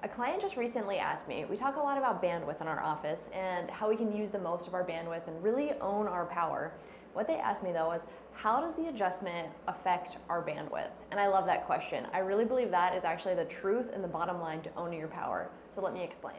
A client just recently asked me, we talk a lot about bandwidth in our office and how we can use the most of our bandwidth and really own our power. What they asked me though is, how does the adjustment affect our bandwidth? And I love that question. I really believe that is actually the truth and the bottom line to owning your power. So let me explain.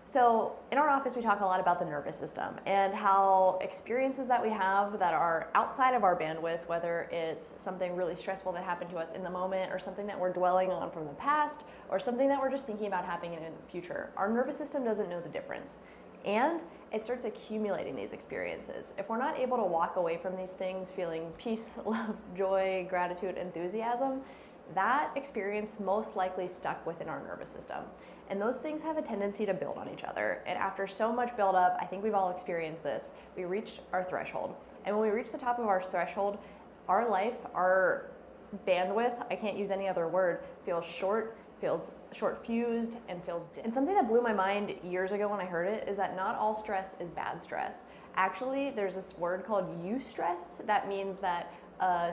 So in our office, we talk a lot about the nervous system and how experiences that we have that are outside of our bandwidth, whether it's something really stressful that happened to us in the moment or something that we're dwelling on from the past or something that we're just thinking about happening in the future, our nervous system doesn't know the difference. And it starts accumulating these experiences. If we're not able to walk away from these things feeling peace, love, joy, gratitude, enthusiasm, that experience most likely stuck within our nervous system. And those things have a tendency to build on each other. And after so much buildup, I think we've all experienced this, we reach our threshold. And when we reach the top of our threshold, our life, our bandwidth, I can't use any other word, feels short-fused, and feels dim. And something that blew my mind years ago when I heard it is that not all stress is bad stress. Actually, there's this word called eustress that means that a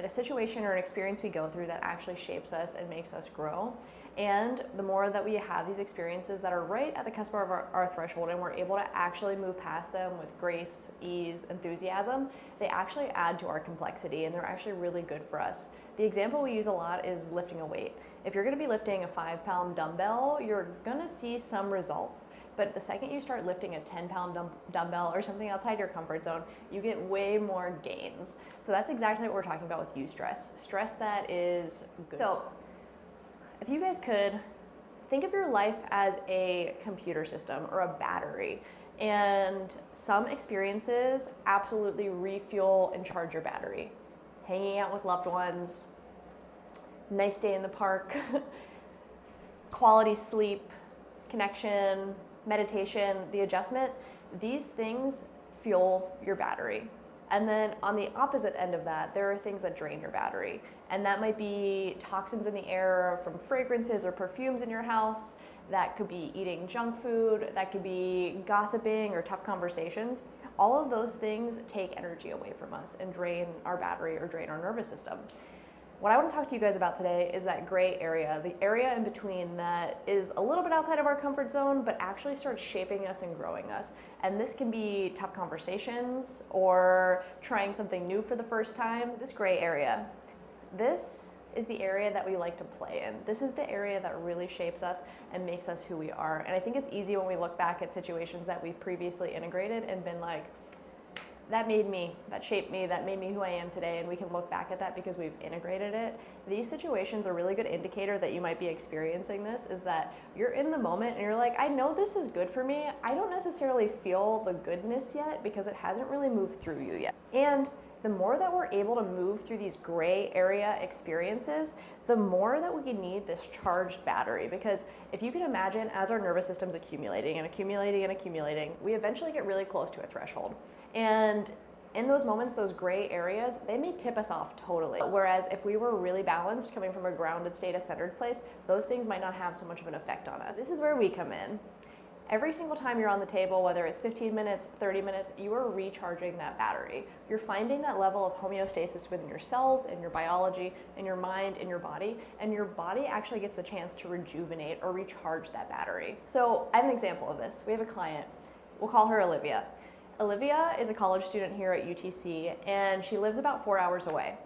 situation or an experience we go through that actually shapes us and makes us grow. And the more that we have these experiences that are right at the cusp of our threshold and we're able to actually move past them with grace, ease, enthusiasm, they actually add to our complexity and they're actually really good for us. The example we use a lot is lifting a weight. If you're gonna be lifting a 5-pound dumbbell, you're gonna see some results. But the second you start lifting a 10-pound dumbbell or something outside your comfort zone, you get way more gains. So that's exactly what we're talking about with eustress. Stress that is good. So if you guys could, think of your life as a computer system or a battery. And some experiences absolutely refuel and charge your battery. Hanging out with loved ones, nice day in the park, quality sleep, connection, meditation, the adjustment, these things fuel your battery. And then on the opposite end of that, there are things that drain your battery. And that might be toxins in the air from fragrances or perfumes in your house. That could be eating junk food. That could be gossiping or tough conversations. All of those things take energy away from us and drain our battery or drain our nervous system. What I want to talk to you guys about today is that gray area, the area in between that is a little bit outside of our comfort zone, but actually starts shaping us and growing us. And this can be tough conversations or trying something new for the first time. This gray area, this is the area that we like to play in. This is the area that really shapes us and makes us who we are. And I think it's easy when we look back at situations that we've previously integrated and been like, that made me, that shaped me, that made me who I am today, and we can look back at that because we've integrated it. These situations are a really good indicator that you might be experiencing this, is that you're in the moment and you're like, I know this is good for me. I don't necessarily feel the goodness yet because it hasn't really moved through you yet. And the more that we're able to move through these gray area experiences, the more that we need this charged battery. Because if you can imagine, as our nervous system's accumulating and accumulating and accumulating, we eventually get really close to a threshold. And in those moments, those gray areas, they may tip us off totally. Whereas if we were really balanced, coming from a grounded state, a centered place, those things might not have so much of an effect on us. This is where we come in. Every single time you're on the table, whether it's 15 minutes, 30 minutes, you are recharging that battery. You're finding that level of homeostasis within your cells and your biology and your mind and your body, and your body actually gets the chance to rejuvenate or recharge that battery. So I have an example of this. We have a client, we'll call her Olivia. Olivia is a college student here at UTC, and she lives about 4 hours away.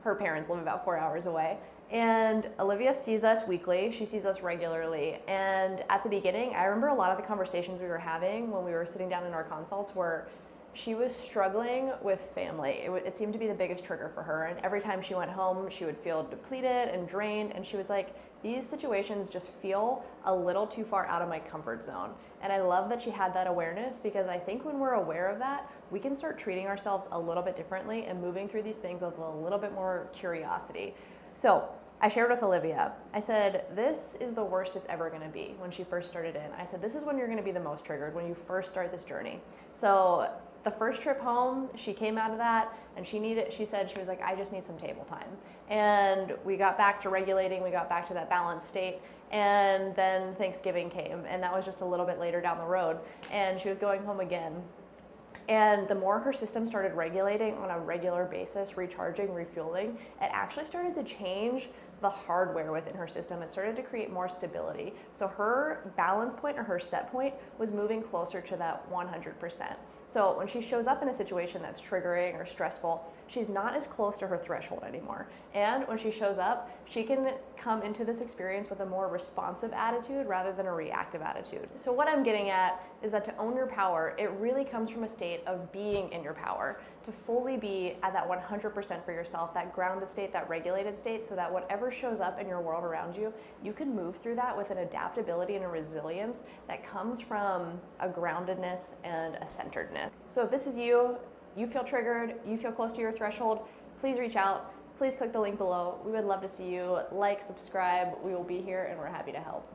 Her parents live about 4 hours away. And Olivia sees us weekly, she sees us regularly. And at the beginning, I remember a lot of the conversations we were having when we were sitting down in our consults were she was struggling with family. It seemed to be the biggest trigger for her. And every time she went home, she would feel depleted and drained. And she was like, these situations just feel a little too far out of my comfort zone. And I love that she had that awareness, because I think when we're aware of that, we can start treating ourselves a little bit differently and moving through these things with a little bit more curiosity. So I shared with Olivia, I said, this is the worst it's ever gonna be when she first started in. I said, this is when you're gonna be the most triggered, when you first start this journey. So the first trip home, she came out of that and she said, she was like, I just need some table time. And we got back to regulating, we got back to that balanced state. And then Thanksgiving came, and that was just a little bit later down the road. And she was going home again. And the more her system started regulating on a regular basis, recharging, refueling, it actually started to change the hardware within her system. It started to create more stability. So her balance point or her set point was moving closer to that 100%. So when she shows up in a situation that's triggering or stressful, she's not as close to her threshold anymore. And when she shows up, she can come into this experience with a more responsive attitude rather than a reactive attitude. So what I'm getting at is that to own your power, it really comes from a state of being in your power, to fully be at that 100% for yourself, that grounded state, that regulated state, so that whatever shows up in your world around you, you can move through that with an adaptability and a resilience that comes from a groundedness and a centeredness. So if this is you, you feel triggered, you feel close to your threshold, please reach out. Please click the link below. We would love to see you. Like, subscribe. We will be here and we're happy to help.